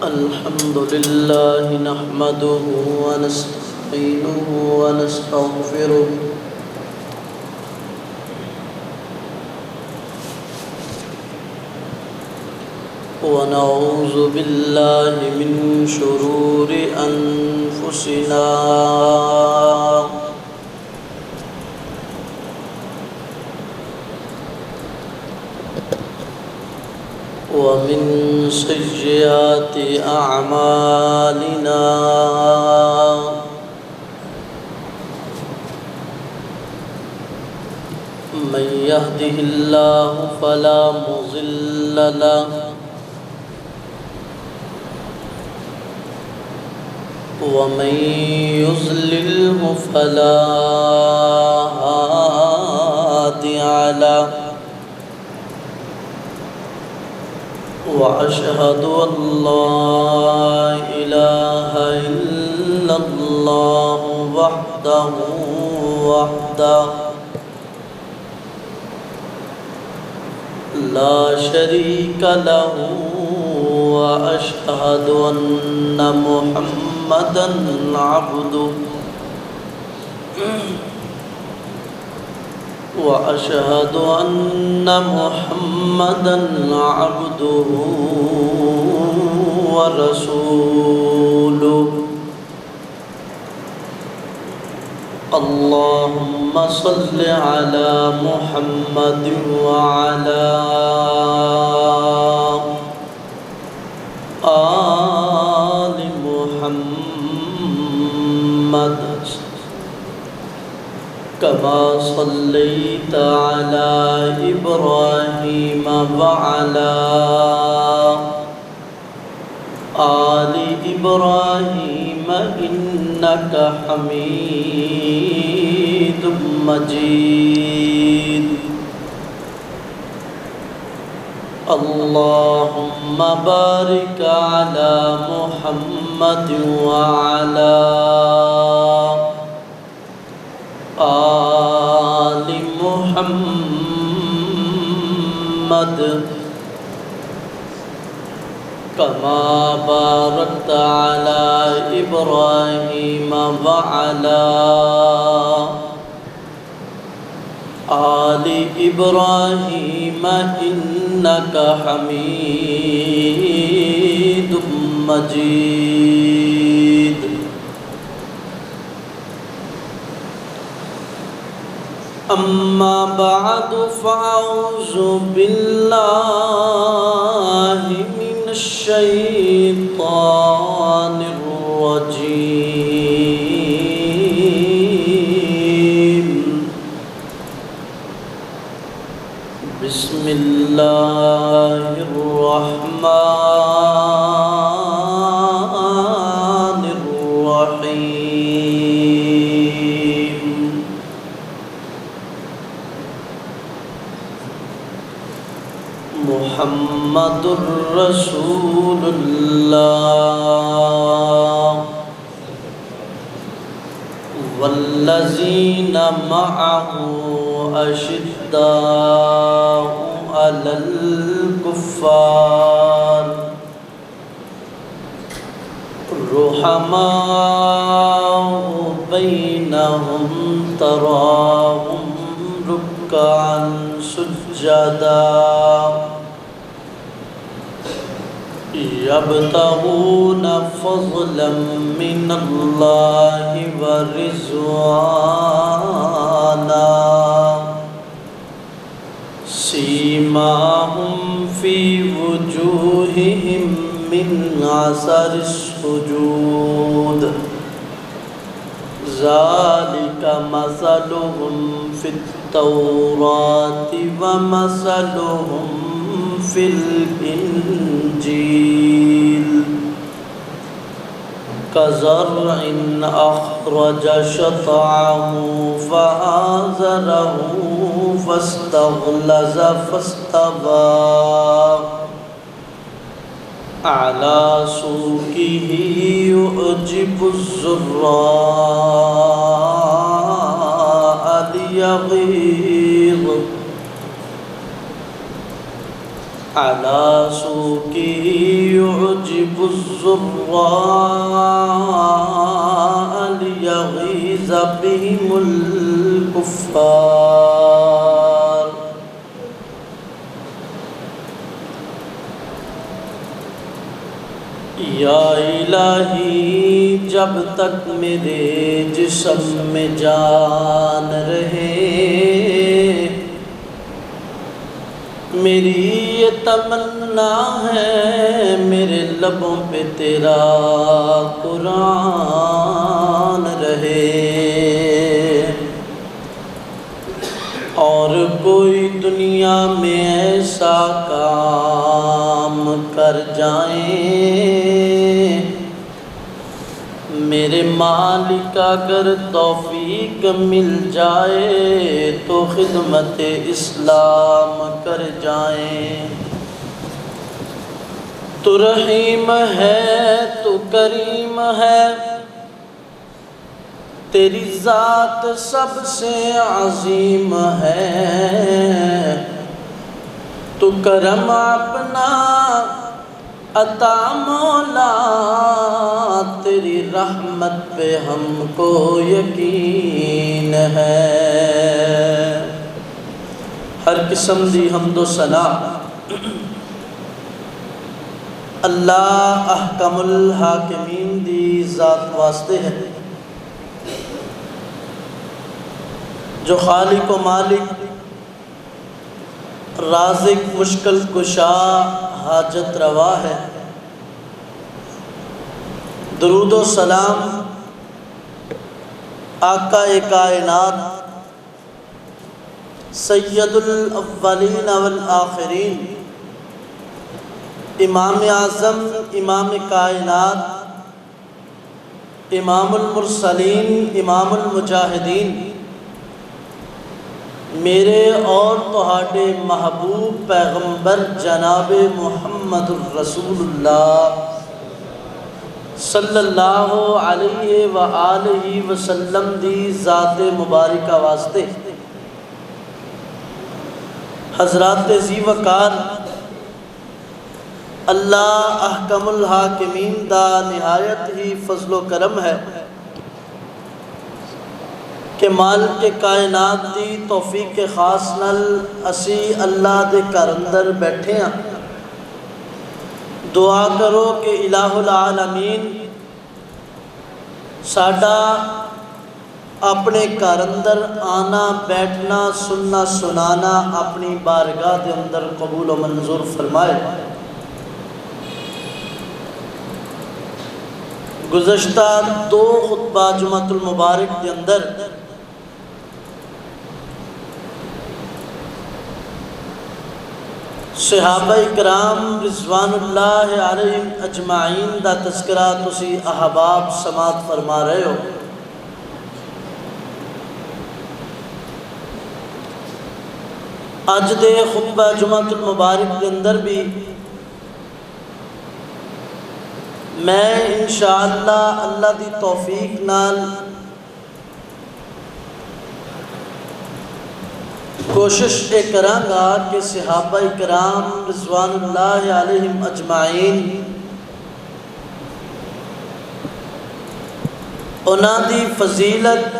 الحمد لله نحمده ونستعينه ونستغفره ونعوذ بالله من شرور أنفسنا ومن سيئات أعمالنا من يهده الله فلا مضل له ومن يضلله فلا هادي له وأشهد أن لا إله إلا الله وحده لا شريك له وأشهد أن محمدًا عبده وأشهد أن محمدًا عبده ورسوله اللهم صل على محمد وعلى آل محمد كما صليت على إبراهيم وعلى آل إبراهيم إنك حميد مجيد اللهم بارك على محمد وعلى آل محمد كما باركت على إبراهيم وعلى آل إبراهيم إنك حميد مجيد أما بعد فأعوذ بالله من الشيطان الرجيم بسم الله الرحمن الرحيم محمد رسول الله والذين معه أشداء على الكفار رحماء بينهم تراهم ركعا سجدا يبتغون فضلا من الله ورضوانا سيماهم في وجوههم من أثر السجود ذلك مثلهم في التوراة ومثلهم في الإنجيل كزرع أخرج شطأه فآزره فاستغلظ فاستوى على سوقه يعجب الزراع ليغيظ على سوقه يعجب الزراء ليغيظ بهم الكفار. یا الہی جب تک میرے جسم میں جان رہے، میری یہ تمنا ہے میرے لبوں پہ تیرا قرآن رہے، اور کوئی دنیا میں ایسا کام کر جائیں میرے مالک اگر توفیق مل جائے تو خدمت اسلام کر جائیں۔ تو رحیم ہے تو کریم ہے، تیری ذات سب سے عظیم ہے، تو کرم اپنا عطا مولا، تیری رحمت پہ ہم کو یقین ہے۔ ہر قسم دی حمد و ثنا اللہ احکم الحاکمین دی ذات واسطے ہے، جو خالق و مالک، رازق، مشکل کشا، حاجت روا ہے۔ درود و سلام آقا کائنات، سید الاولین والآخرین، امام اعظم، امام کائنات، امام المرسلین، امام المجاہدین، میرے اور تہاڈے محبوب پیغمبر جناب محمد الرسول اللہ صلی اللہ علیہ وآلہ وسلم دی ذات مبارکہ واسطے۔ حضرات ذی وقار، اللہ احکم الحاکمین دا نہایت ہی فضل و کرم ہے کہ مالک کائنات دی توفیق خاص نال اسی اللہ دے گھر اندر بیٹھے ہاں۔ دعا کرو کہ الہ العالمین ساڈا اپنے گھر اندر آنا، بیٹھنا، سننا، سنانا اپنی بارگاہ دے اندر قبول و منظور فرمائے۔ گزشتہ 2 خطبہ جمعۃ المبارک کے اندر صحابہ کرام رضوان اللہ علیہم اجمعین دا تذکرہ تسی احباب سماعت فرما رہے ہو۔ اج دے خطبہ جمعۃ المبارک کے اندر بھی میں انشاءاللہ اللہ دی توفیق نال کوشش یہ کراں گا کہ صحابہ کرام رضوان اللہ علیہم اجمعین انہاں دی فضیلت،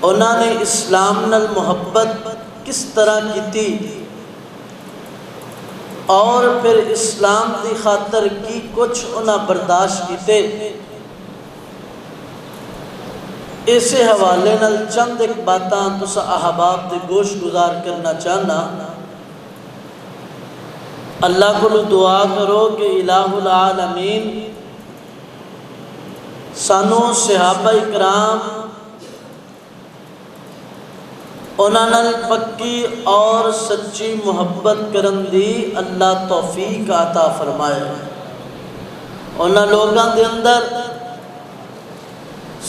انہاں نے اسلام نال محبت کس طرح کیتی اور پھر اسلام دی خاطر کی کچھ انہاں برداشت کیتے، اسے حوالے نال چند ایک باتاں تسا احباب دے گوش گزار کرنا چاہنا۔ اللہ کو دعا کرو کہ الہ العالمین سانو صحابہ کرام انہاں نال پکی اور سچی محبت کرن دی اللہ توفیق عطا فرمائے۔ انہاں لوگاں دے اندر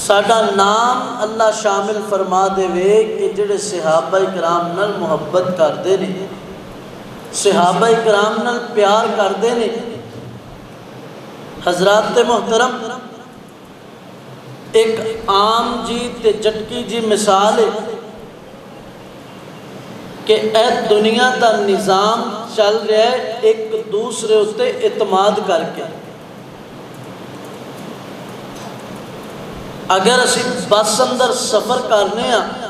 ساڈا نام اللہ شامل فرما دے وے کہ جڑے صحابہ کرام نال محبت کردے نے، صحابہ کرام نال پیار کردے نے۔ حضرات محترم، ایک عام جی تے جٹکی جی مثال ہے کہ اے دنیا دا نظام چل رہا ہے ایک دوسرے اتے اعتماد کر کے. اگر اسی بس اندر سفر کرنے ہاں،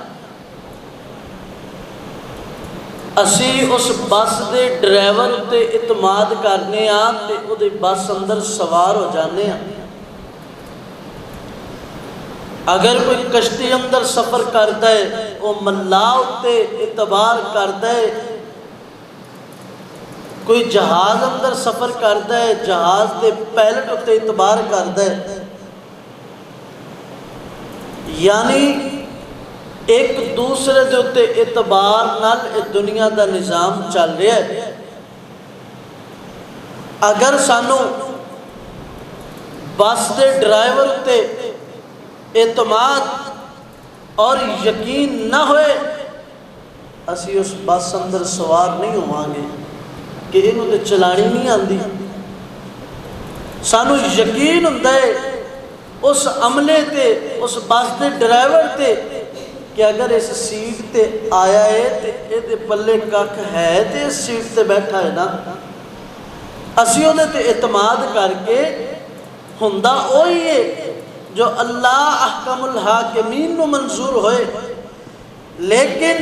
اسی اس بس دے ڈرائیور اتے اعتماد کرنے ہاں تے او دے بس اندر سوار ہو جانے ہاں. اگر کوئی کشتی اندر سفر کرتا ہے وہ ملاح اتے اعتبار کرتا ہے، کوئی جہاز اندر سفر کرتا ہے جہاز دے پائلٹ اتے اعتبار کرتا ہے. یعنی ایک دوسرے دے اتے اعتبار نال دنیا دا نظام چل رہا ہے. اگر سانو بس دے ڈرائیور اتے اعتماد اور یقین نہ ہوئے، اسی اس بس اندر سوار نہیں ہوواں گے کہ انہوں تے چلانی نہیں آندی. سانو یقین ہوتا ہے اس عملے تے، اس بس دے ڈرائیور تے کہ اگر اس سیٹ تے آیا ہے تے اے دے پلے کک ہے تے اس سیٹ تے بیٹھا ہے نا. اسی وہ تے اعتماد کر کے ہندہ اوہی ہے جو اللہ احکم الحاکمین نو منظور ہوئے. لیکن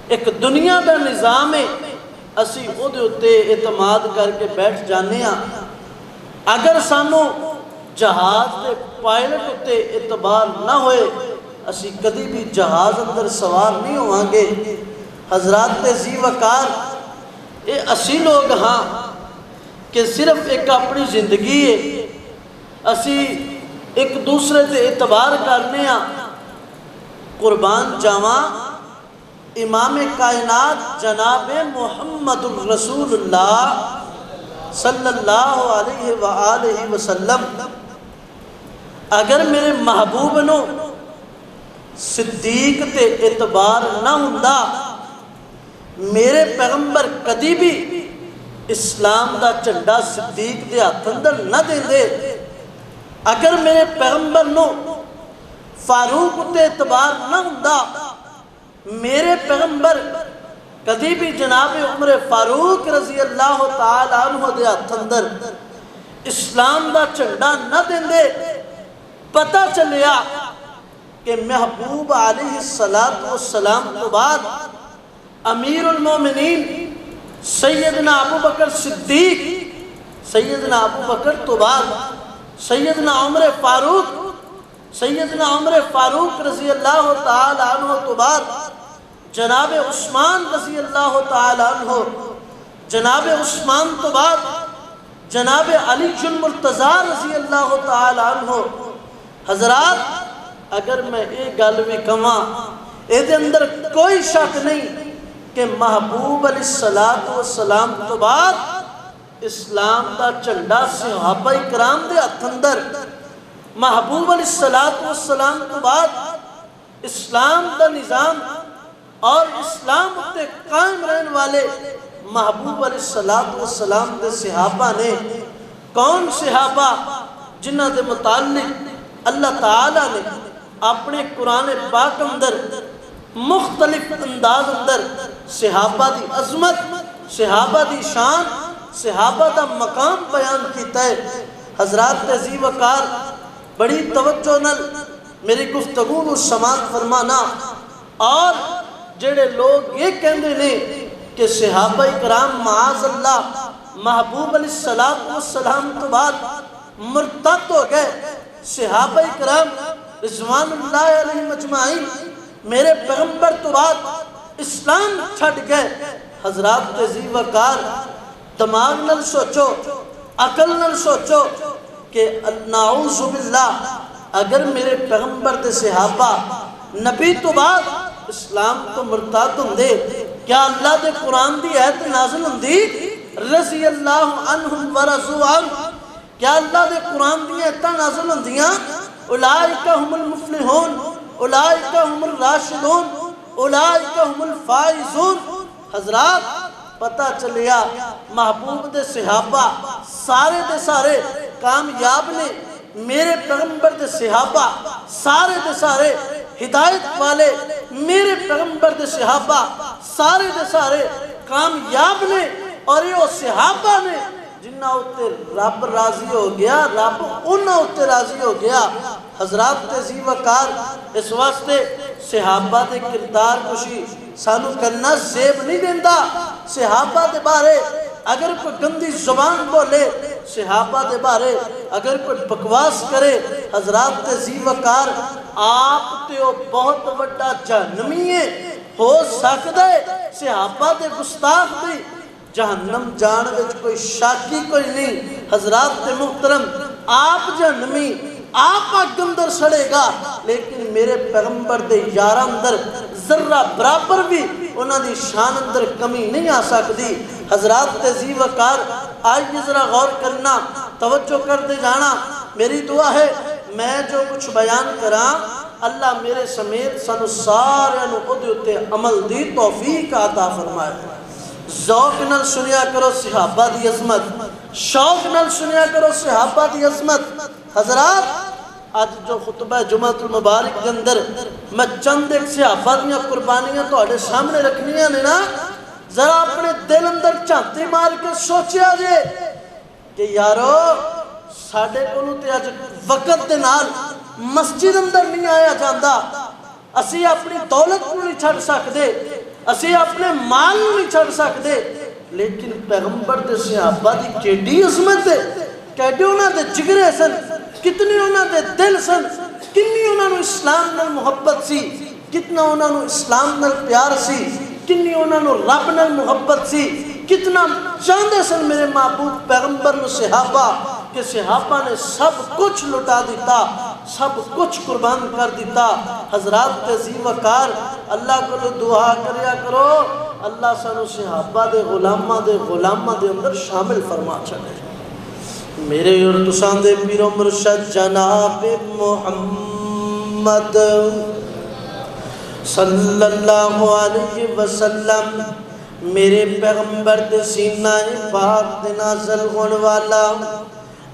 ایک دنیا دا نظام ہے، اسی او دے اتے اعتماد کر کے بیٹھ جانے ہاں. اگر سانو جہاز دے پائلٹ اتے اعتبار نہ ہوئے، اسی کدی بھی جہاز اندر سوار نہیں ہوواں گے. حضرات ذی وقار، اے اسی لوگ ہاں کہ صرف ایک اپنی زندگی ہے، اسی ایک دوسرے تے اعتبار کرنے ہاں. قربان جاواں امام کائنات جناب محمد رسول اللہ صلی اللہ علیہ وآلہ وسلم اگر میرے محبوب نو صدیق تے اعتبار نہ ہوندا، میرے پیغمبر کدی بھی اسلام دا جھنڈا صدیق دے ہاتھ اندر نہ دے دے. اگر میرے پیغمبر نو فاروق تے اعتبار نہ ہوندا، میرے پیغمبر کدی بھی جناب عمر فاروق رضی اللہ تعالی عنہ دے ہاتھ اندر اسلام دا جھنڈا نہ دیں دے. پتہ چلیا کہ محبوب علیہ السلام تو بعد امیر المومنین سیدنا ابو بکر صدیق، سیدنا ابو بکر تو بعد سیدنا عمر فاروق رضی اللہ تعالی عنہ تو بعد جناب عثمان رضی اللہ تعالی عنہ، جناب عثمان تو بعد جناب علی المرتضیٰ رضی اللہ تعالی عنہ. حضرات اگر میں ایک گل بھی کہاں، اے دے اندر کوئی شک نہیں کہ محبوب علیہ السلام تو بعد اسلام دا جھنڈا صحابہ کرام دے ہاتھ اندر. محبوب علیہ السلام تو بعد اسلام دا نظام اور اسلام تے قائم رہنے والے محبوب علیہ السلام دے صحابہ نے. کون صحابہ؟ جنہ دے متعلق اللہ تعالیٰ نے اپنے قرآن پاک اندر مختلف انداز اندر صحابہ دی عظمت، صحابہ دی شان، صحابہ دا مقام بیان کیتا ہے. حضرات ذی وقار بڑی توجہ نال میری گفتگو نو سماعت فرمانا. اور جڑے لوگ یہ کہندے نے کہ صحابہ کرام معاذ اللہ محبوب علیہ السلام تو بعد مرتد ہو گئے، صحابہ کرام رضوان اللہ علیہ مجمعین میرے پیغمبر تو بعد اسلام چھڑ گئے. حضرات ذی وقار دماغ نل سوچو، عقل نل سوچو کہ نعوذ باللہ اگر میرے پیغمبر دے صحابہ نبی تو بعد اسلام تو مرتد ہوندے، کیا اللہ دے قرآن دی آیت نازل ہوندی رضی اللہ عنہم ورضوا عنہ؟ کیا اللہ دے قرآن دی آیت نازل ہوندیاں اولئک هم المفلحون، اولئک هم الراشدون، اولئک هم الفائزون؟ حضرات پتہ چلیا محبوب دے صحابہ سارے دے سارے کامیاب نے، میرے پیغمبر دے صحابہ سارے دے سارے ہدایت والے، میرے پیغمبر دے صحابہ سارے دے سارے کامیاب نے، اور یہ صحابہ نے جنہ اتے رب راضی ہو گیا، رب انہاں اتے راضی ہو گیا۔ حضرات تہذیب وقار، اس واسطے صحابہ دے کردار کشی سانو کرنا زیب نہیں دیندہ۔ صحابہ دے بارے اگر کوئی گندی زبان بولے، صحابہ دے بارے اگر کوئی بکواس کرے، حضرات تہذیب وقار، آپ تے وہ بہت بڑا جہنمی ہے۔ ہو سکتا ہے صحابہ دے گستاخ بھی جہنم جان وچ کوئی شاکی کوئی نہیں۔ حضرات تے محترم، آپ جہنمی، آپ اگ اندر سڑے گا، لیکن میرے پیغمبر دے یاراں اندر ذرہ برابر بھی انہاں دی شان اندر کمی نہیں آ سکتی۔ حضرات تہذیب وقار، آئیے ذرا غور کرنا، توجہ کر دے جانا۔ میری دعا ہے میں جو کچھ بیان کراں، اللہ میرے سمیت سانو سارے اتے عمل دی توفیق عطا فرمائے۔ ذوق نال سنیا کرو صحابہ دی عظمت، شوق نال سنیا کرو صحابہ دی عظمت۔ حضرات، آج جو خطبہ جمعۃ المبارک کے اندر میں چند ایک صحابہ دیاں قربانیاں تو سامنے رکھنیاں نے نا، ذرا اپنے دل اندر جھانتی مار کے سوچیا جے کہ یارو ساڈے کولوں تے اج وقت دے نال مسجد اندر نہیں آیا جاندا، اسی اپنی دولت کو نہیں چھڑ سکدے، اسی اپنے مال نہیں چھڑ سکدے، لیکن پیغمبر دے صحابہ دی کیڈی عظمت ہے، کیڈے انہاں دے جگرے سن، کتنی انہاں دے دل سن، کنی انہاں نو اسلام نال محبت سی، کتنا انہاں نو اسلام نال پیار سی، کنی انہاں نو رب نال محبت سی، کتنا چاہندے سن میرے محبوب پیغمبر نو صحابہ، کہ صحابہ نے سب کچھ لٹا دیتا، سب کچھ قربان کر دیتا۔ حضرات تہذیب وقار، اللہ کو دعا کریا کرو اللہ سانو صحابہ دے غلامہ دے اندر شامل فرما چھڑے۔ میرے اور تسان دے پیر و مرشد جناب محمد صلی اللہ علیہ وسلم، میرے پیغمبر دے سینہ پاک دے نازل ہونے والا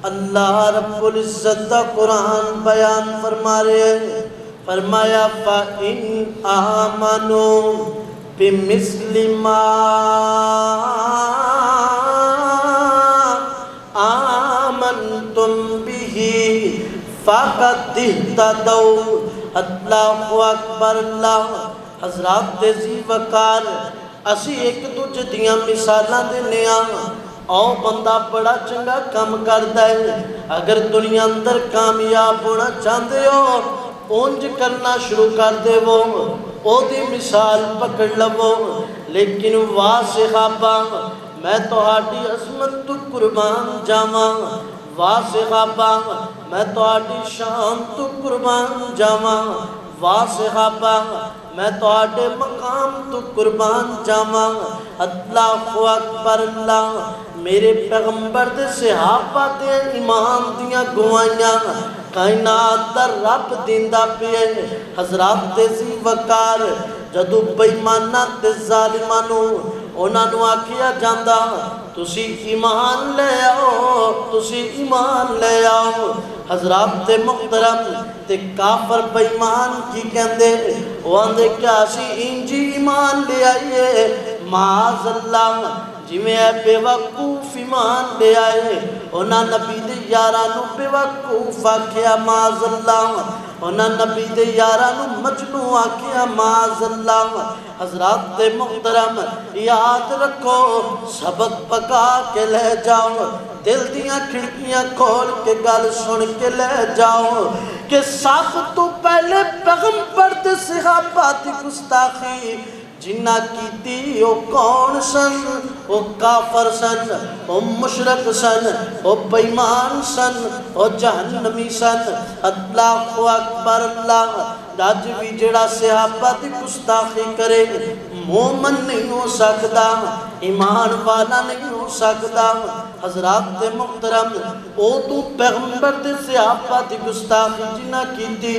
اللہ رب العزت دا قرآن بیان فرما رہے ہیں، فرمایا فَإِنْ آمَنُوا بِمِثْلِ مَا آمَنْتُمْ بِهِ فَقَدْ اهْتَدَوْا۔ اللہ اکبر اللہ۔ حضرات تہذیب وقار، اسی ایک دوجے دیاں مثالاں دینے او بندہ بڑا چنگا کام کردا ہے، اگر دنیا اندر کامیاب ہونا چاہتے ہو اونج کرنا شروع کر دے وہ او دی مثال پکڑ لو، لیکن واہ صحابہ میں تہاڈی عظمت تو قربان جاواں، واہ صحابہ میں تہاڈی شان تو قربان جاواں، واہ صحابہ میں تہاڈے مقام تو قربان جاواں۔ اللہ اکبر اللہ۔ میرے پیغمبر دے صحابہ دے ایمان دیاں گوائیاں کائنات دا رب دیندا پیا۔ حضرات تہذیب وقار، جدو بےایماناں تے ظالماں انہاں نو آکھیا جاندا تسی ایمان لے آؤ، تسی ایمان لے آؤ، حضرات تے محترم تے کافر بےایمان کی کہندے، وہ آندے کیا اسی انجی ایمان لے آئیے، معاذ اللہ، جی میں بے وقوف ایمان لے آئے، انہاں نبی دے یارانو بے وقوف آکھیا معاذ اللہ، انہاں نبی دے یارانو مجنو آکھیا معاذ اللہ۔ حضرات محترم یاد رکھو، سبق پکا کے لے جاؤ، دل دیاں کھڑکیاں کھول کے گل سن کے لے جاؤ کہ سب تو پہلے پیغمبر دے صحابہ دی گستاخی جنہ کیتی او کون سن؟ او کافر سن، او مشرک سن، او بےایمان سن، او جہنمی سن۔ اللہ اکبر اللہ۔ آج بھی جڑا صحابہ دی گستاخی کرے مومن نہیں ہو سکتا، ایمان والا نہیں ہو سکتا۔ حضرات محترم، او تو پیغمبر دے صحابہ دی گستاخی جنہ کیتی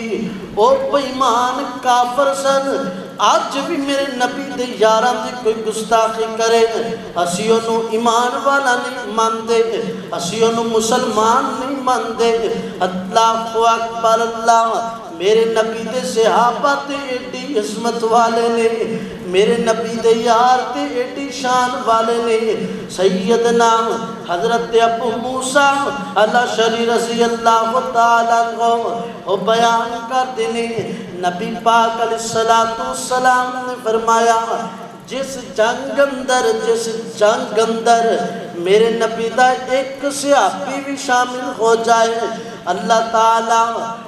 او بےایمان کافر سن، آج بھی میرے نبی دے یاراں دی کوئی گستاخی کرے اسی انہوں ایمان والا نہیں ماندے، اسی انہوں مسلمان نہیں ماندے۔ اللہ اکبر اللہ۔ میرے نبی دے صحابہ تے ایڈی عظمت والے نے، میرے نبی دے یار تے ایڈی شان والے نے سیدنا حضرت ابو موسیٰ الاشعری رضی اللہ تعالیٰ عنہ وہ بیان کرتے ہیں نبی پاک علیہ السلام نے فرمایا جس جنگ اندر میرے نبی دا ایک صحابی بھی شامل ہو جائے اللہ تعالیٰ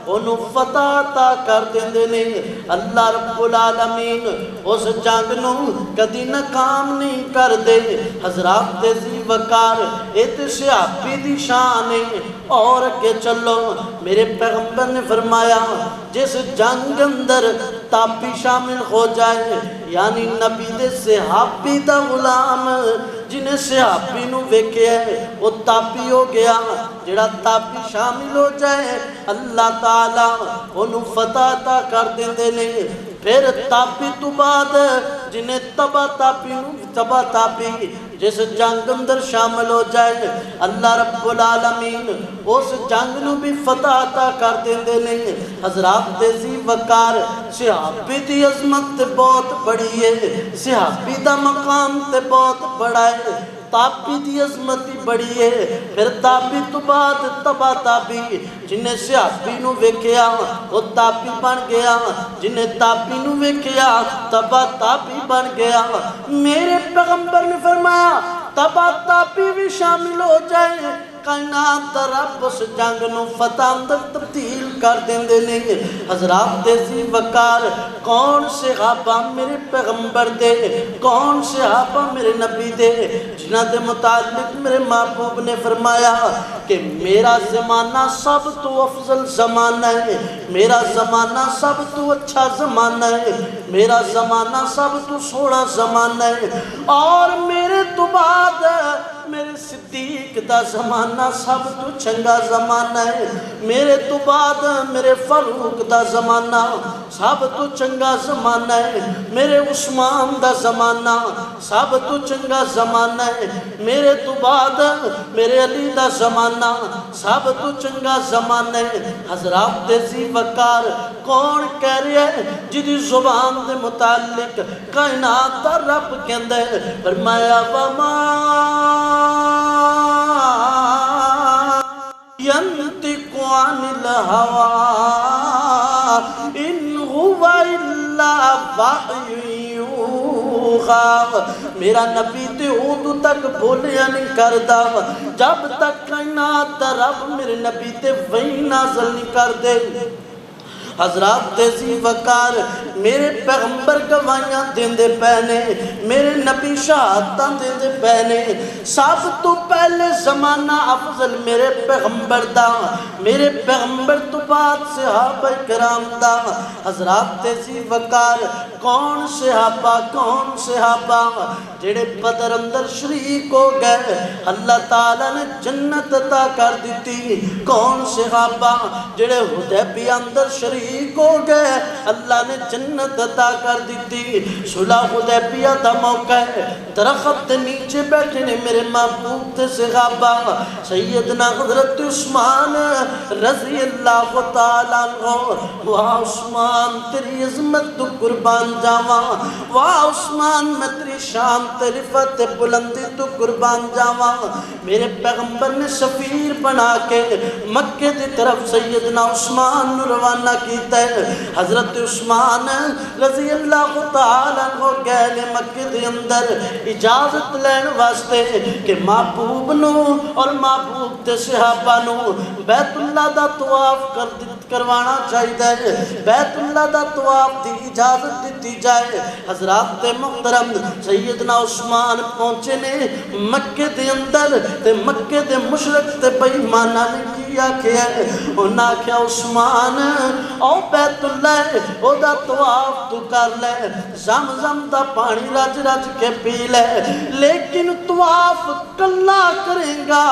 انہوں فتح عطا کر دیندے نے اللہ رب العالمین اس جنگ نو کدی ناکام نہیں کر دے حضرات ذی وقار ایت صحابی دی شان ہے اور اگے چلو میرے پیغمبر نے فرمایا جس جنگ اندر تاپی شامل ہو جائے یعنی نبی دے صحابی دا غلام جنہیں صحابی نو ویکھے وہ تاپی ہو گیا جڑا تاپی شامل ہو جائے اللہ تعالیٰ انہوں فتح عطا کر دیندے نے پھر تاپی تو بعد جنہیں تبا تاپی جس جنگ اندر شامل ہو جائے اللہ رب العالمین اس جنگ نو بھی فتح عطا کر دیندے نے حضرات ذی وقار صحابی دی عظمت تے بہت بڑی ہے صحابی دا مقام تے بہت بڑا ہے تاپی دی عظمتی بڑی ہے پھر تاپی تو بعد تبا تاپی جنہیں صحابی نو ویکھیا وہ تاپی بن گیا جنہیں تاپی نو ویکھیا تبا تاپی بن گیا میرے پیغمبر نے فرمایا تبا تاپی بھی شامل ہو جائے کائنات دا رب اس جنگ نو فتح اندر تبدیل کر دیندے نے حضرات ذی وقار کون صحابہ میرے پیغمبر دے کون صحابہ میرے نبی دے جنہ دے متعلق میرے محبوب نے فرمایا کہ میرا زمانہ سب تو افضل زمانہ ہے میرا زمانہ سب تو اچھا زمانہ ہے میرا زمانہ سب تو سوڑا زمانہ ہے اور میرے تو بعد میرے صدیق دا زمانہ سب تو چنگا زمانہ ہے میرے تو بعد میرے فاروق دا زمانہ سب تو چنگا زمانہ ہے میرے عثمان دا زمانہ سب تو چنگا زمانہ ہے میرے تو بعد میرے علی دا زمانہ سب تو چنگا زمانہ ہے حضرات ذی وقار کون کہہ رہے ہیں جدی زبان دے متعلق کائنات دا رب کہندہ ہے فرمایا وما ينطق عن الهوى إن هو إلا وحي يوحى میرا نبی تے اودو تک بولیا نہیں کردا جب تک کائنات دا رب میرے نبی تے وحی نازل نہیں کر دے حضرات ذی وقار میرے پیغمبر گواہیاں دیندے پہنے میرے نبی شہادتاں دیندے پہنے سب تو پہلے زمانہ افضل میرے پیغمبر دا میرے پیغمبر تو بعد صحابہ کرام دا حضرات ذی وقار کون صحابہ جڑے بدر اندر شریک ہو گئے اللہ تعالیٰ نے جنت عطا کر دیتی کون صحابہ جڑے حدیبیہ اندر شریک ہو گئے اللہ نے جنت عطا کر دیتی صلح حدیبیہ دا موقع ہے درخت نیچے بیٹھے نے میرے محبوب تھے صحابہ سیدنا حضرت عثمان رضی اللہ تعالیٰ عنہ واہ عثمان تیری عظمت تو قربان جاواں واہ عثمان میں تیری شان تیری فتح بلندی تو قربان جاواں میرے پیغمبر نے سفیر بنا کے مکہ دی طرف سیدنا عثمان روانہ کیتا ہے حضرت عثمان رضی اللہ تعالیٰ عنہ گئے مکہ دے اندر اجازت لین واسطے کہ محبوب نو اور محبوب دے صحابہ نو بیت اللہ دا طواف کروانا چاہیے بیت اللہ دا طواف دی اجازت دیتی جائے حضرات محترم سیدنا عثمان پہنچے نے مکہ دے اندر تے مکہ دے مشرک تے بے ایماناں نے کیا کیا انہاں کیا عثمان او بیت اللہ او دا طواف تو کر لے زمزم دا پانی رج رج کے پی لے لیکن طواف کلا کریں گا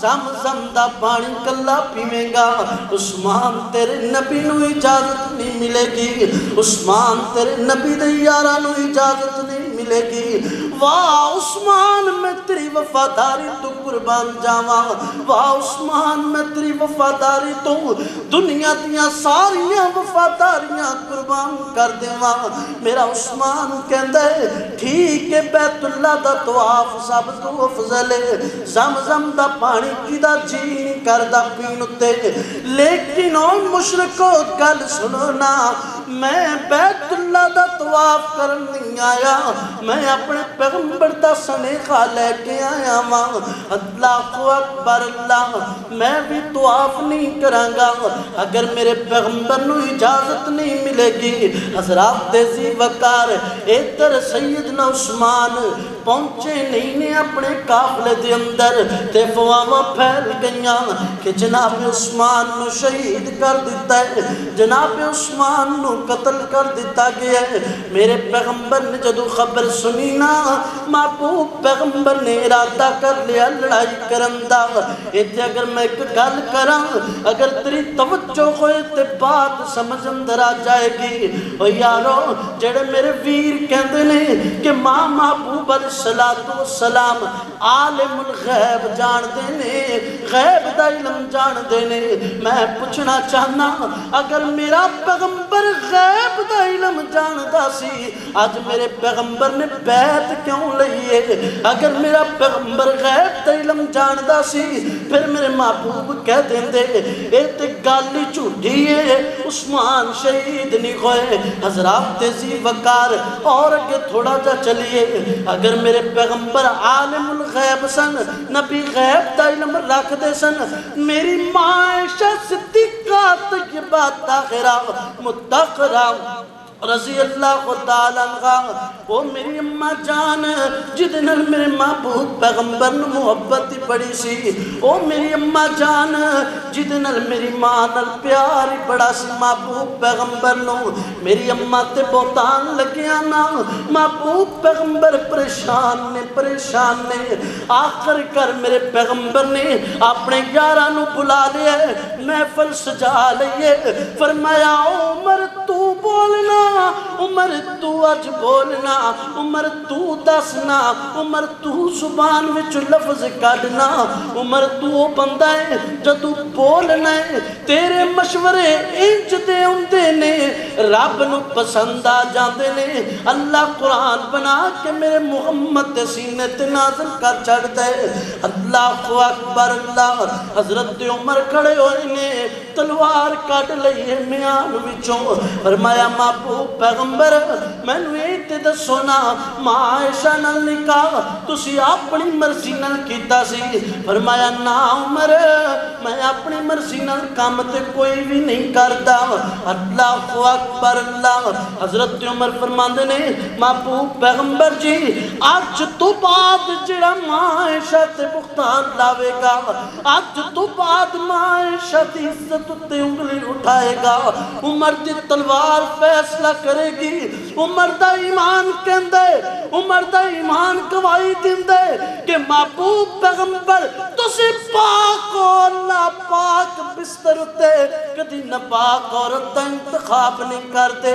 زمزم دا پانی کلا پیویں گا عثمان تیرے نبی نو اجازت نہیں ملے گی عثمان تیرے نبی دے یاراں نو اجازت نہیں ملے گی۔ واہ عثمان میں تیری وفاداری تو قربان جاواں، واہ عثمان میں تیری وفاداری تو دنیا دیاں ساریاں وفاداریاں قربان کر دیواں۔ میرا عثمان کہندا ہے ٹھیک ہے بیت اللہ دا طواف سب تو افضل ہے، زمزم دا پانی کدا جی نہیں کردا پین تے، لیکن او مشرکو گل سنو نا، میں بیت اللہ دا طواف کرن نہیں آیا، میں اپنے پیغمبر دا سنیخا لے کے آیا ماں۔ اللہ اکبر اللہ، میں بھی طواف نہیں کرانگا اگر میرے پیغمبر نو اجازت نہیں ملے گی۔ حضرات ذی وقار ادھر سیدنا عثمان پہنچے نہیں نے اپنے قافلے دے اندر تے فواواں پھیل گئیاں کہ جناب عثمان نو شہید کر دیتا ہے، جناب عثمان نو قتل کر دیتا گیا ہے۔ میرے پیغمبر نے جدو خبر سنی نا، محبوب پیغمبر نے ارادہ کر لیا لڑائی کرن دا۔ ایتھے اگر میں ایک گل کراں، اگر تیری توجہ ہوئے تے بات سمجھ اندر آ جائے گی۔ او یارو جڑے میرے ویر کہندے نے کہ ماں محبوب علیہ السلام عالم الغیب جان دے نے، غیب دا علم جان دے نے، میں پوچھنا چاہنا اگر میرا پیغمبر غیب دا علم جان دا سی آج میرے پیغمبر نے بیعت کیوں لئیے؟ اگر میرا پیغمبر غیب دا علم جان دا سی پھر میرے محبوب کہہ دیں دے اے تے گالی جھوٹی ہے، عثمان شہید نہیں ہوئے۔ حضرات ذی وقار اور اگے تھوڑا جا چلیے، اگر میرے پیغمبر عالم الغیب سن، نبی غیب دا علم رکھ دے سن، میری ماں عائشہ صدیقہ طیبہ طاہرہ مطہرہ رضی اللہ تعالیٰ عنہ، وہ میری اماں جان جد نال میرے محبوب پیغمبر نو محبت بڑی سی، وہ میری اماں جان جد نال میری ماں نال پیار بڑا سی محبوب پیغمبر نو۔ میری اماں تے بہتان لگیا نا، محبوب پیغمبر پریشان نے، آخر کر میرے پیغمبر نے اپنے یاراں نو بلا لیا، محفل سجا لئیے، فرمایا عمر تو بولنا، عمر تو اج بولنا، عمر تو دسنا، عمر تو زبان وچ لفظ کڈنا، عمر تو بندہ ہے جدو بولنا ہے تیرے مشورے انج دے ہوندے نے رب نو پسند آ جاندے نے۔ اللہ قرآن بنا کے میرے محمد دے سینے تے نازل کر چھڑدا ہے۔ اللہ اکبر اللہ، حضرت عمر کھڑے ہوئے نے، تلوار کٹ لئیے میان وچوں، فرمایا محبوب پیغمبر میں نے تے دسو نا ماں عائشہ نال نکاح تسی اپنی مرضی نال کیتا سی؟ فرمایا نا عمر میں اپنی مرضی نال کام تے کوئی بھی نہیں کردا۔ اللہ اکبر اللہ، حضرت عمر فرماندے نے محبوب پیغمبر جی اج تو بعد جڑا ماں عائشہ تے بختان لاوے گا، اج تو بعد ماں عائشہ دی عزت تے انگلی اٹھائے گا، عمر دی تلوار فیصلہ کرے گی۔ عمر دا ایمان کہندے، عمر دا ایمان گواہی دیندے کہ محبوب پیغمبر تسی پاک اور ناپاک بستر تے کدی ناپاک عورت دا انتخاب نہیں کرتے۔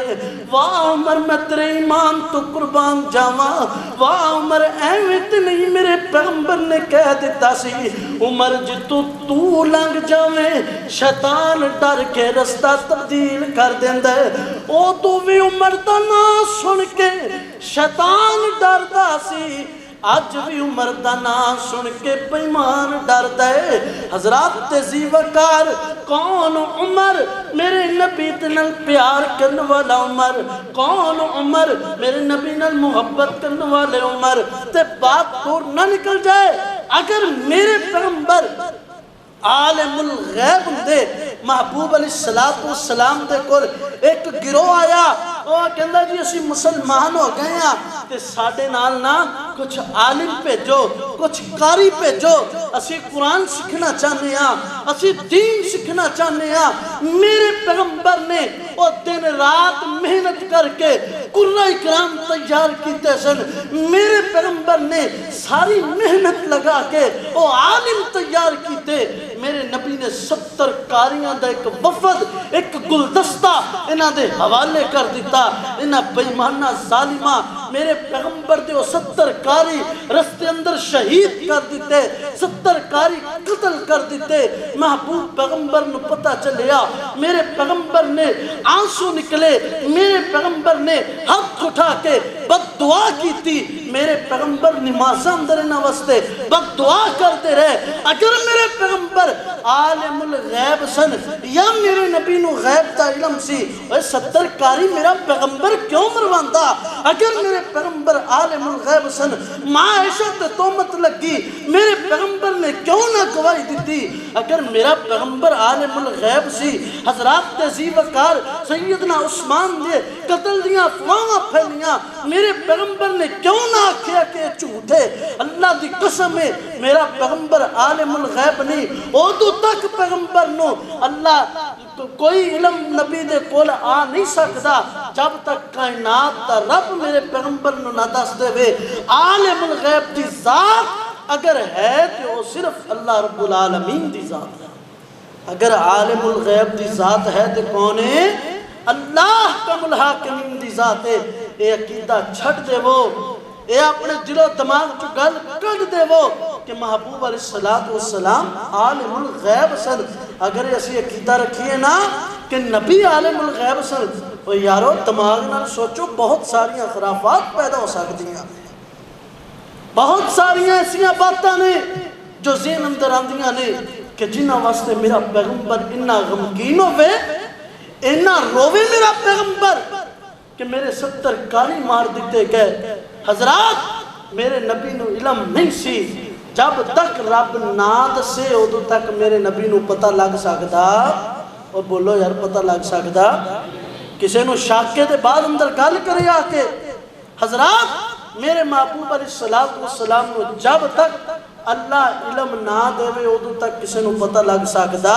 واہ عمر میں تیرے ایمان تو قربان جاواں، واہ عمر ایویں تے نہیں میرے پیغمبر نے کہہ دیتا سی۔ عمر جتو تو لنگ جاویں شیطان ڈر کے رستہ تبدیل کر دیندے، او تو بھی عمر دا نام سن کے شیطان ڈردا سی، آج بھی عمر دا نام سن کے بیمان ڈردا ہے۔ حضرات ذی وقار کون عمر؟ میرے نبی نال پیار کرنے والا عمر، کون عمر؟ میرے نبی نال محبت کرنے والے عمر۔ تے بات دور نہ نکل جائے اگر میرے پیغمبر عالم الغیب دے محبوب علیہ السلام دے کول ایک گروہ آیا، وہ کہندا جی اسی مسلمان ہو گئے ہیں تے ساڈے نال نا کچھ عالم بھیجو، کچھ قاری بھیجو، اسی قرآن سیکھنا چاہنے ہیں، اسی دین سیکھنا چاہنے ہیں۔ میرے پیغمبر نے وہ دن رات محنت کر کے قرآن کرام تیار کیتے سن، میرے پیغمبر نے ساری محنت لگا کے وہ عالم تیار کیتے۔ میرے نبی نے 70 کاریاں دا ایک وفد ایک گلدستہ انہاں دے حوالے کر دیتا. انہاں بےمانہ ظالمہ میرے پیغمبر دے 70 کاری رستے اندر شہید کر دیتے, 70 کاری قتل کر دیتے. محبوب پیغمبر نو پتہ چلیا, میرے پیغمبر نے آنسو نکلے, میرے پیغمبر نے ہاتھ اٹھا کے بد دعا کی تھی. میرے پیغمبر نماز اندر نہ وستے بد دعا کرتے رہے. اگر میرے پیغمبر عالم الغیب سن یا میرے نبی نو غیب دا علم سی, 70 کاری میرا پیغمبر کیوں مرواندا؟ اگر میرے پیغمبر عالم الغیب سن, ماں عائشہ تے تہمت لگی, میرے پیغمبر نے کیوں نہ گواہی دیتی؟ اگر میرا پیغمبر عالم الغیب سی, حضرات ذی وقار سیدنا عثمان دے قتل دیاں افواہاں پھیلیاں, میرے پیغمبر نے کیوں نہ آکھیا کہ جھوٹ ہے؟ اللہ دی قسم ہے میرا پیغمبر عالم الغیب نہیں. ادو تک پیغمبر نو اللہ کوئی علم نبی دے کول آ نہیں سکتا جب تک کائنات دا رب میرے پیغمبر نو نہ دس دے وے. عالم الغیب دی ذات اگر ہے تو وہ صرف اللہ رب العالمین دی ذات ہے. اگر عالم الغیب دی ذات ہے تو کون ہے؟ اللہ کم الحاکمین دی ذات ہے. اے عقیدہ چھٹ دے وہ, اے اپنے دل و دماغ چو گل کڑ دے وہ کہ محبوب علیہ السلام عالم الغیب سن. اگر ایسی عقیدہ رکھیے نا کہ نبی عالم الغیب سن, تو یارو دماغ نہ سوچو بہت ساری خرافات پیدا ہو سکتی ہیں, بہت ساری ایسی باتاں نے جو ذہن اندر آندیاں نے کہ جنہ واسطے میرا پیغمبر اتنا غمگین ہوئے, اتنا روے میرا پیغمبر کہ میرے 70 کاری مار دیتے گئے. حضرات میرے نبی نو علم نہیں سی, جب تک رب نہ دسے ادو تک میرے نبی نو پتہ لگ سکتا. اور بولو یار پتہ لگ سکتا؟ کسی نو شاکے دے بعد اندر گل کرے آ کے. حضرات میرے محبوب علیہ السلام نو جب تک اللہ علم نہ دے ادو تک کسی نو پتہ لگ سکتا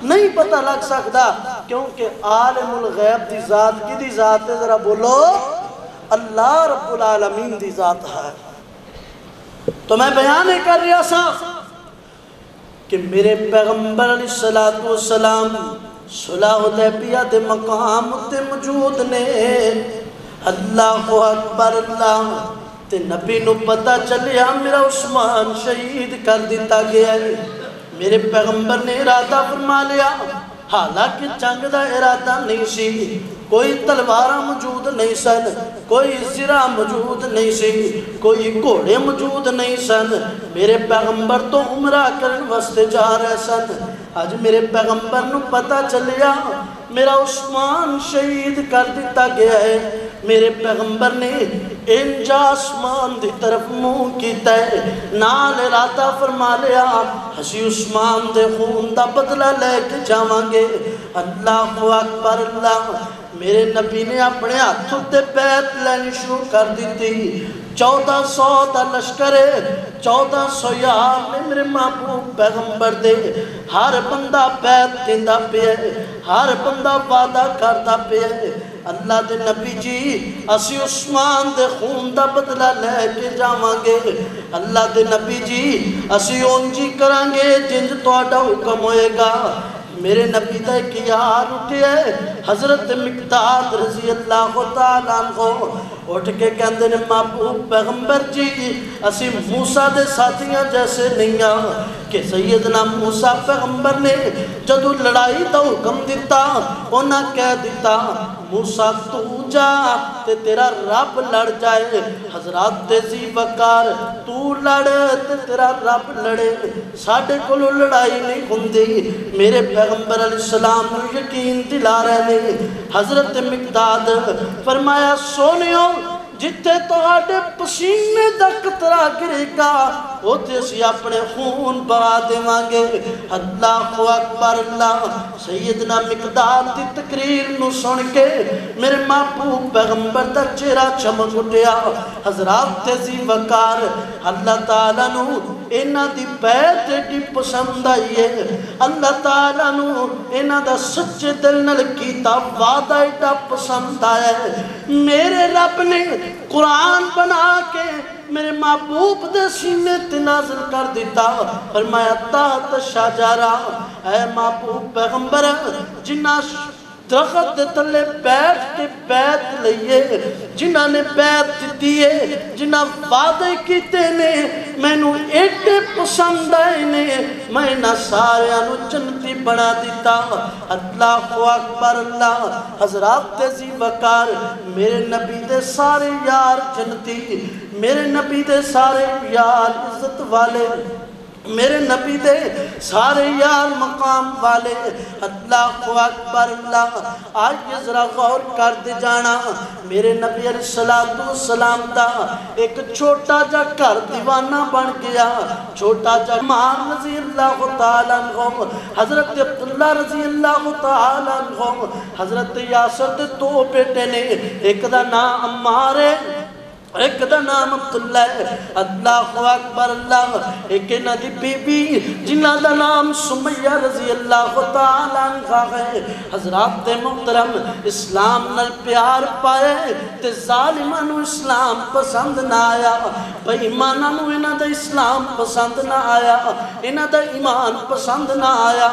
نہیں, پتہ لگ سکتا, کیونکہ عالم الغیب دی ذات کی دی ذات ہے؟ ذرا بولو اللہ رب العالمین دی ذات ہے. تو میں بیان کر رہا سا کہ میرے پیغمبر علیہ السلام صلح حدیبیہ دے مقام تے موجود نے. اللہ اکبر اللہ. تے نبی نو پتہ چلیا میرا عثمان شہید کر دیتا گیا ہے. میرے پیغمبر نے ارادہ فرما لیا, حالانکہ جنگ دا ارادہ نہیں سی, کوئی تلوارہ موجود نہیں سن, کوئی زرہ موجود نہیں سی, کوئی گھوڑے موجود نہیں سن. میرے پیغمبر تو عمرہ کرن واسطے جا رہے سن. آج میرے پیغمبر نو پتہ چلیا میرا عثمان شہید کر دیتا گیا ہے. میرے پیغمبر نے انجا عثمان دی طرف منہ کیتا ہے, نال ارادہ فرما لیا ہسی عثمان دے خون دا بدلہ لے کے جاواں گے. اللہ اکبر اللہ. میرے نبی نے اپنے ہاتھوں تے بیعت لینی شروع کر دیتی. 1400 دا لشکر ہے, 1400 یار نے میرے محبوب پیغمبر دے. ہر بندہ بیعت دیندہ پہ ہے, ہر بندہ وعدہ کرتا پہ ہے. اللہ دے نبی جی اسی عثمان دے خون دا بدلہ لے کے جاواں گے. اللہ دے نبی جی اسی اونجی کریں گے جنج تہاڈا حکم ہوئے گا. میرے نبی دا ایک یار اٹھے حضرت مقداد رضی اللہ تعالیٰ عنہ, اٹھ کے کہندے نے محبوب پیغمبر جی اسی موسیٰ دے ساتھیاں جیسے نہیں آں کہ سیدنا موسیٰ پیغمبر نے جدو لڑائی دا حکم دیتا انہاں کہہ دیتا موسیٰ تو جا تے تیرا رب لڑ جائے. حضرات ذی وقار تو لڑ تے تیرا رب لڑے, ساڑھے کلو لڑائی نہیں ہوندی. میرے پیغمبر علیہ السلام نے یقین دلا رہے نے. حضرت مقداد فرمایا سونیوں جتے تہاڈے پسینے دا قطرہ گرے گا اوتے اسی اپنے خون بہا دیواں گے. اللہ اکبر اللہ. سیدنا مقداد دی تقریر نو سن کے میرے محبوب پیغمبر دا چہرہ چمک اٹھیا. حضرات ذی وقار اللہ تعالیٰ نو انہاں دی بیعت ایڈی پسند آئی ہے. اللہ تعالیٰ نو انہاں دا سچے دل نال کیتا وعدہ ایڈا پسند آیا ہے. میرے رب نے قرآن بنا کے میرے محبوب دے سینے تے نازل کر دیتا. فرمایا تحت شجرہ اے محبوب پیغمبر جنہ درخت دے تھلے بیٹھ کے بیعت لئیے، جنہ نے بیعت دیتی ہے، جنہ وعدے کیتے نے، میں نو ایڈے پسند آئے نے، میں نہ سارے انو جنتی بنا دیتا۔ اللہ اکبر اللہ۔ حضرات عزیز وقار، میرے نبی دے سارے یار جنتی، میرے نبی دے سارے یار عزت والے، میرے نبی دے سارے یار مقام والے۔ اللہ اکبر اللہ۔ آج یہ ذرا غور کر دے جانا، میرے نبی علیہ السلام دا ایک چھوٹا جا گھر دیوانہ بن گیا، چھوٹا جا عمار رضی اللہ تعالیٰ عنہ، حضرت عبداللہ رضی اللہ تعالیٰ عنہ، حضرت یاسر دے دو بیٹے نے، ایک دا نام عمار ہے، ایک دا نام عبداللہ ہے۔ اللہ اکبر اللہ۔ ایک ندی بی بی جنہ دا نام سمیہ رضی اللہ تعالیٰ عنہ ہے۔ حضرات محترم، اسلام نل پیار پائے تے ظالمانو اسلام پسند نہ آیا، بے ایمانانو انہ دا اسلام پسند نہ آیا، انہ دا ایمان پسند نہ آیا،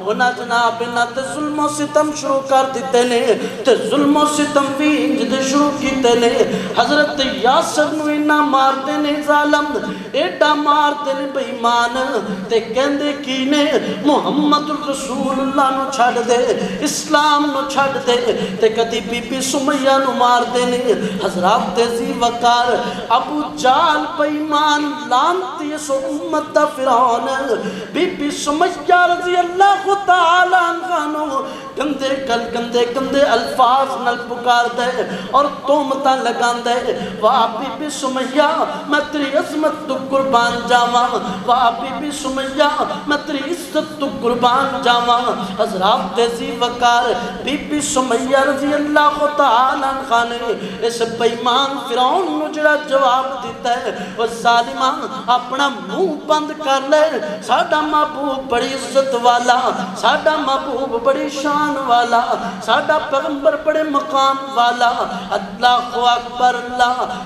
انہ جناب انہ تے ظلم و ستم شروع کر دیتے نے، تے ظلم و ستم بھی انجد شروع کیتے نے۔ حضرت یاسر نو انہا مار دینے ظالم، ایڈا مار دینے بے ایمان، تے کہندے کینے محمد الرسول اللہ نو چھڑ دے، اسلام نو چھڑ دے، تے کدی بی بی سمیہ نو مار دینے۔ حضرات تیزی وقار، ابو جال بے ایمان لانتی سو امت دا فرعون، بی بی سمیہ رضی اللہ تعالیٰ عنہ گندے گندے الفاظ نل پکار دے اور تومتاں لگان دے۔ واہ بی بی سمیہ میں تیری عظمت تو قربان جاواں، واہ بی بی سمیہ میں تیری عزت تو قربان جاواں۔ حضرات تیزی وقار، بی بی سمیہ رضی اللہ تعالیٰ عنہ نے اس بیمان فرعون نو جڑا جواب دیتا ہے، وہ ظالمان اپنا منہ بند کر لے، ساڈا محبوب بڑی عزت والا، ساڈا محبوب بڑی شان والا، ساڈا پیغمبر بڑے مقام والا۔ اللہ اکبر اللہ۔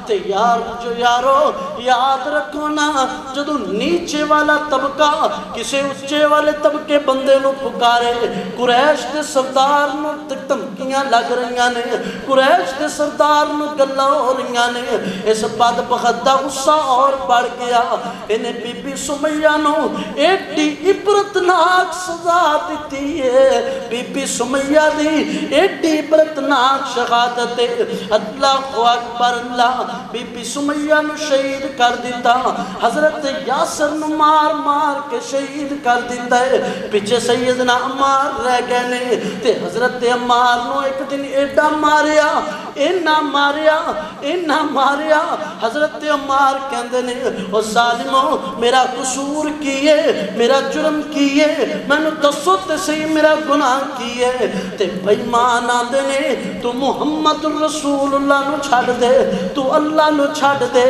تے یار جو یارو یاد رکھو نا، جدو نیچے والا طبقہ کسے اچھے والے طبقے بندے نو پکارے، قریش دے سردار نو دھمکیاں لگ رہیاں نے، قریش دے سردار نو گلاں ہو رہیاں نے، اس بد بخت دا غصہ اور بڑھ گیا۔ انہیں بی بی سمیہ نو ایڈی عبرتناک سزا دیتی ہے، بی بی سمیہ دی ایڈی عبرتناک شہادت ہے۔ اللہ اکبر اللہ۔ بی بی سمیہ نو شہید کر دیتا، حضرت یاسر نو مار مار کے شہید کر دیتا ہے، پیچھے سیدنا عمار رہ گئے نے، تے حضرت عمار نو ایک دن ایڈا ماریا، اینا ماریا، اینا ماریا، حضرت عمار کہندے نے او ظالمو میرا قصور کیے، میرا جرم کیے، میں نو دسو تے صحیح میرا گناہ کیے، تے بیمان آندے نے تو محمد الرسول اللہ نو چھڑ دے، تو اللہ نو چھڑ دے،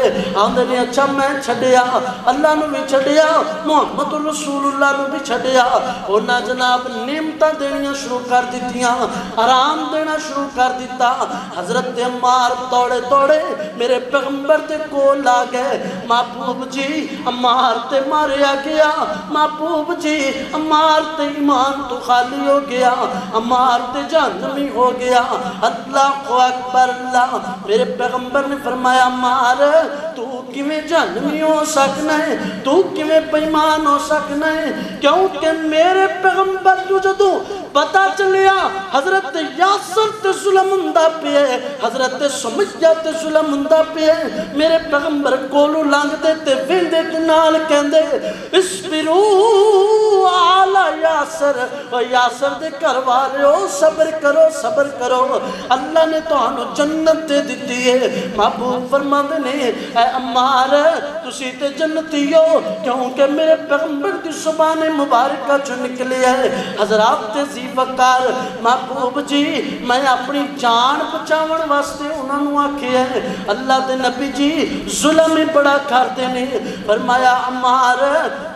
آندے نے اچھا میں چھڑیا، اللہ نو بھی چھڑیا، محمد الرسول اللہ نو بھی چھڑیا، اونا جناب نعمتاں دینیاں شروع کر دیتیاں، آرام دینا شروع کر دیتا۔ حضرت عمار توڑے توڑے میرے پیغمبر تے کول آ گئے، محبوب جی عمار تے ماریا گیا، محبوب جی عمار تے ایمان تو خالی ہو گیا، عمار تے جہنمی ہو گیا۔ اللہ اکبر اللہ۔ میرے پیغمبر نے فرمایا عمار تو کیویں جہنمی ہو سکنا ہے، تو کیویں بیمان ہو سکنا ہے، کیونکہ میرے پیغمبر تو جدو پتا چلیا حضرت یاسر تے ظلم ہوندا پیا ہے، حضرت سمیہ تے ظلم ہوندا پیا ہے، میرے پیغمبر کولو لنگ دے تے ویندے تے نال کہندے اسبرو علی یاسر، او یاسر دے گھر والےو صبر کرو صبر کرو، اللہ نے تانوں جنت دے دتی ہے۔ محبوب فرماندے نے اے عمار تسی تے جنتی ہو، کیونکہ میرے پیغمبر دی زبان مبارکہ چ نکلی ہے۔ حضرات تے زی وقار، محبوب جی میں اپنی جان بچاون واسطے انہاں نو آکھیا ہے، اللہ دے نبی جی ظلم ہی بڑا کردے نے، فرمایا عمار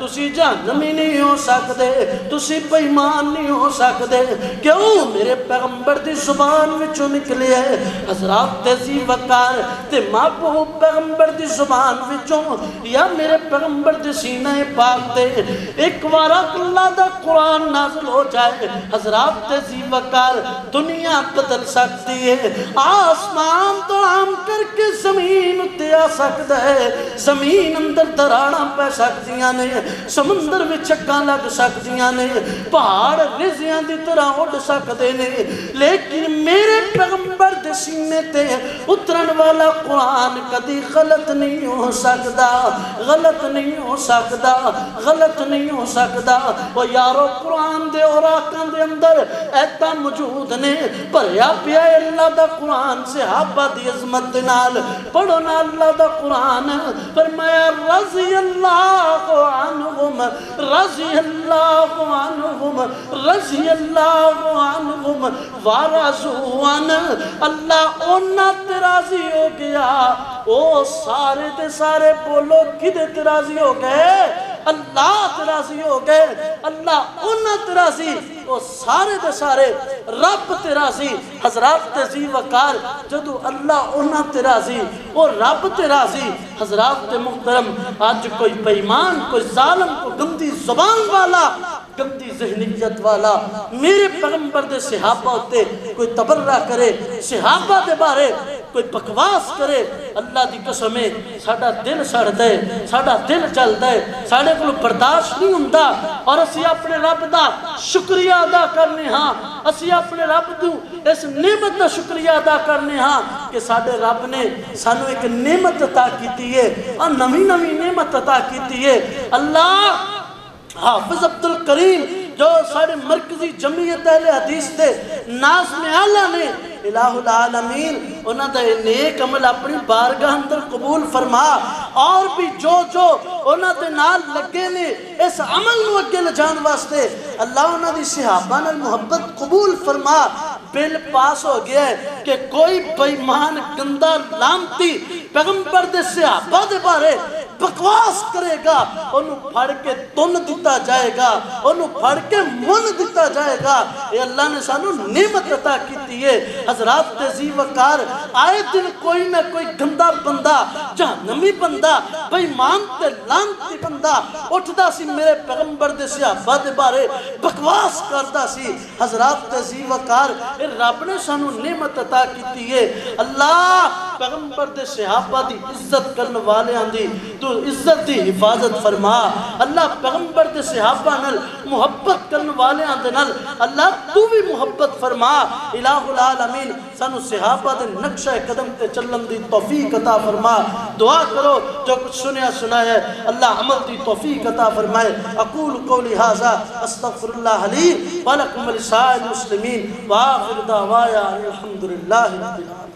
تسی جہنمی نہیں ہو سکدے، تسی بےمان نہیں ہو سکتے. کیوں؟ میرے پیغمبر دی زبان وچوں نکلے ہے. حضرات تہذیب وقار تے محبوب پیغمبر دی زبان وچوں یا میرے پیغمبر دی سینہ پاک تے ایک بار اللہ دا قرآن نازل ہو جائے، حضرات تہذیب وقار دنیا بدل سکتی ہے. آسمان تو عام کر کے زمین اتے آ سکتا ہے، زمین اندر دراڑاں پہ سکتیاں نے، سمندر میں چکاں لگ سکتیاں نے، پہاڑ رزیاں دی طرح اڑ سکتے نے، لیکن میرے پیغمبر دے سینے تے اترن والا قرآن کدی غلط نہیں ہو سکتا، غلط نہیں ہو سکتا، غلط نہیں ہو سکتا. وہ یارو قرآن دے اوراقاں دے اندر ایتا موجود نے بھریا پیا اللہ دا قرآن. صحابہ دی عظمت نال پڑھو نا اللہ دا قرآن. فرمایا رضی اللہ عنہم، رضی اللہ عنہم، رضی اللہ عنہم ورضوا عنہ. اللہ اونا تے راضی ہو گیا. او سارے تے سارے بولو کدے تے راضی ہو گئے؟ اللہ تے راضی ہو گئے. اللہ اونا تے راضی، او سارے تے سارے رب تے راضی. حضرات تہذیب وقار جدو اللہ اونا تے راضی، او رب تے راضی. حضرات محترم آج کوئی بےمان، کوئی ظالم، کوئی گندی زبان والا، گندی ذہنیت والا میرے پیغمبر دے صحابہ ہوتے کوئی تبرہ کرے، صحابہ دے بارے کوئی بکواس کرے، اللہ دی قسمیں ساڑا دل سڑ دے، ساڑا دل چل دے، ساڑے کو برداشت نہیں ہوندہ. اور اسی اپنے رب دا شکریہ ادا کرنے ہاں، اسی اپنے رب دوں اس نعمت دا شکریہ ادا کرنے ہاں کہ ساڑے رب نے سانو ایک نعمت عطا کیتی ہے اور نوی نوی نعمت عطا کیتی ہے. اللہ حافظ عبدالکریم جو ساڑے مرکزی جمعیت اہل حدیث دے ناظم اعلیٰ نے، الہ العالمین انہاں دا نیک عمل اپنی بارگاہ اندر قبول فرما. اور بھی جو انہاں دے نال لگے نے اس عمل نو اگے لے جان واسطے، اللہ انہاں دی صحابہ نال محبت قبول فرما. بل پاس ہو گیا ہے کہ کوئی بےمان گندہ لامتی پیغمبر دے صحابہ دے بارے بکواس کرے گا، انہوں پھڑ کے تن دیتا جائے گا، انہوں پھڑ کے من دیتا جائے گا. اے اللہ نے سانو نعمت عطا کیتی ہے. حضرات تہذیب وقار آئے دن کوئی نہ کوئی گندہ بندہ، جہنمی بندہ، بےمان تے لانتی بندہ اٹھدا سی میرے پیغمبر دے صحابہ دے بارے بکواس کردا سی. حضرات تہذیب وقار اے رب نے سانو نعمت عطا کیتی ہے. اللہ پیغمبر دے صحابہ دی عزت کرن والے آندی تو عزت دی حفاظت فرما. اللہ پیغمبر دے صحابہ نال محبت کرن والے آندے نال اللہ تو بھی محبت فرما. الہ العالمین سانو صحابہ دے نقشہ قدم تے چلن دی توفیق عطا فرما. دعا کرو جو کچھ سنیا سنا ہے اللہ عمل دی توفیق عطا فرمائے. اقول قولی ھذا استغفر اللہ لی ولکم ولسائر المسلمین وآخر دعوایا الحمدللہ رب العالمین.